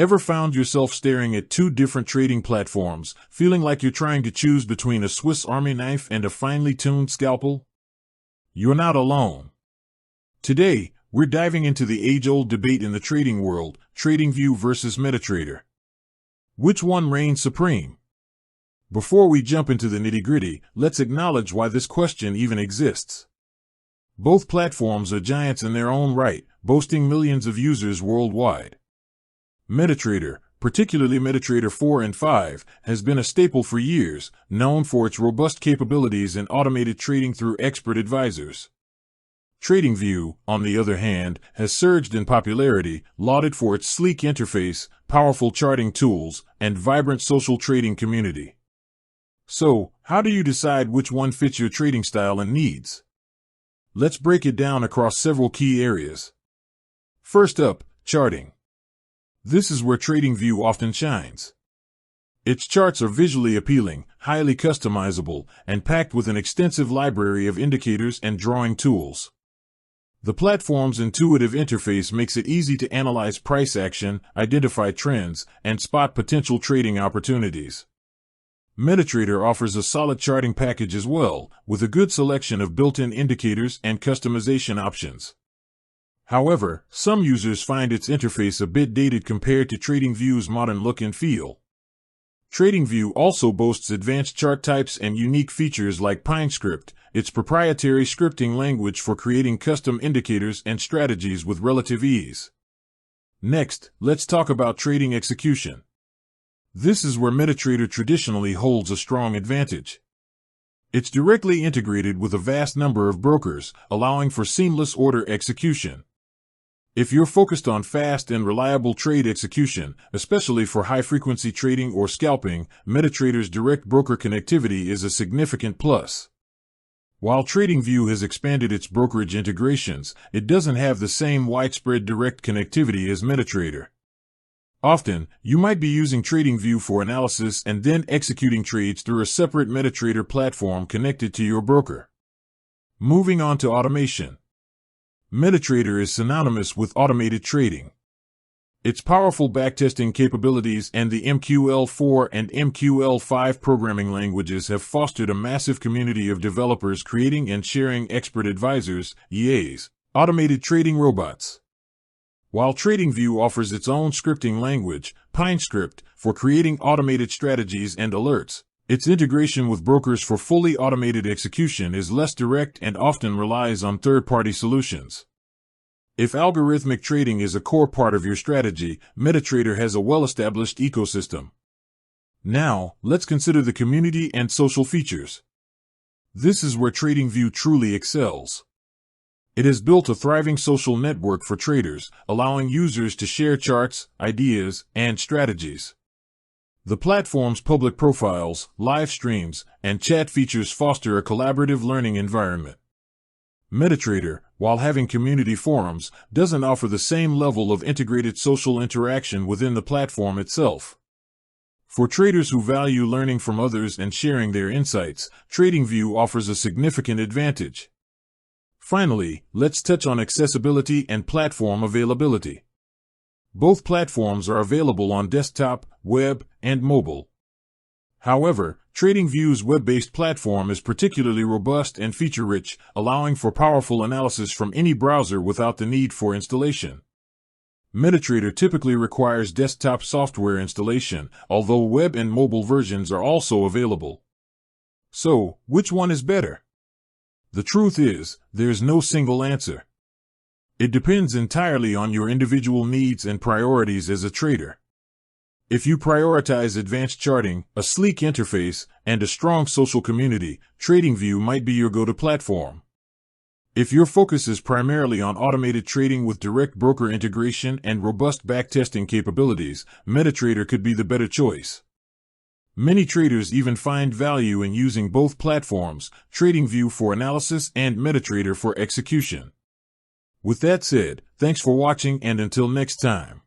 Ever found yourself staring at two different trading platforms, feeling like you're trying to choose between a Swiss Army knife and a finely tuned scalpel? You're not alone. Today, we're diving into the age-old debate in the trading world, TradingView versus MetaTrader. Which one reigns supreme? Before we jump into the nitty-gritty, let's acknowledge why this question even exists. Both platforms are giants in their own right, boasting millions of users worldwide. MetaTrader, particularly MetaTrader 4 and 5, has been a staple for years, known for its robust capabilities in automated trading through expert advisors. TradingView, on the other hand, has surged in popularity, lauded for its sleek interface, powerful charting tools, and vibrant social trading community. So, how do you decide which one fits your trading style and needs? Let's break it down across several key areas. First up, charting. This is where TradingView often shines. Its charts are visually appealing, highly customizable, and packed with an extensive library of indicators and drawing tools. The platform's intuitive interface makes it easy to analyze price action, identify trends, and spot potential trading opportunities. MetaTrader offers a solid charting package as well, with a good selection of built-in indicators and customization options. However, some users find its interface a bit dated compared to TradingView's modern look and feel. TradingView also boasts advanced chart types and unique features like PineScript, its proprietary scripting language for creating custom indicators and strategies with relative ease. Next, let's talk about trading execution. This is where MetaTrader traditionally holds a strong advantage. It's directly integrated with a vast number of brokers, allowing for seamless order execution. If you're focused on fast and reliable trade execution, especially for high-frequency trading or scalping, MetaTrader's direct broker connectivity is a significant plus. While TradingView has expanded its brokerage integrations, it doesn't have the same widespread direct connectivity as MetaTrader. Often, you might be using TradingView for analysis and then executing trades through a separate MetaTrader platform connected to your broker. Moving on to automation. MetaTrader is synonymous with automated trading. Its powerful backtesting capabilities and the MQL4 and MQL5 programming languages have fostered a massive community of developers creating and sharing expert advisors, EAs, automated trading robots. While TradingView offers its own scripting language, PineScript, for creating automated strategies and alerts, its integration with brokers for fully automated execution is less direct and often relies on third-party solutions. If algorithmic trading is a core part of your strategy, MetaTrader has a well-established ecosystem. Now, let's consider the community and social features. This is where TradingView truly excels. It has built a thriving social network for traders, allowing users to share charts, ideas, and strategies. The platform's public profiles, live streams, and chat features foster a collaborative learning environment. MetaTrader, while having community forums, doesn't offer the same level of integrated social interaction within the platform itself. For traders who value learning from others and sharing their insights, TradingView offers a significant advantage. Finally, let's touch on accessibility and platform availability. Both platforms are available on desktop, web, and mobile. However, TradingView's web-based platform is particularly robust and feature-rich, allowing for powerful analysis from any browser without the need for installation. MetaTrader typically requires desktop software installation, although web and mobile versions are also available. So, which one is better? The truth is, there's no single answer. It depends entirely on your individual needs and priorities as a trader. If you prioritize advanced charting, a sleek interface, and a strong social community, TradingView might be your go-to platform. If your focus is primarily on automated trading with direct broker integration and robust backtesting capabilities, MetaTrader could be the better choice. Many traders even find value in using both platforms, TradingView for analysis and MetaTrader for execution. With that said, thanks for watching and until next time.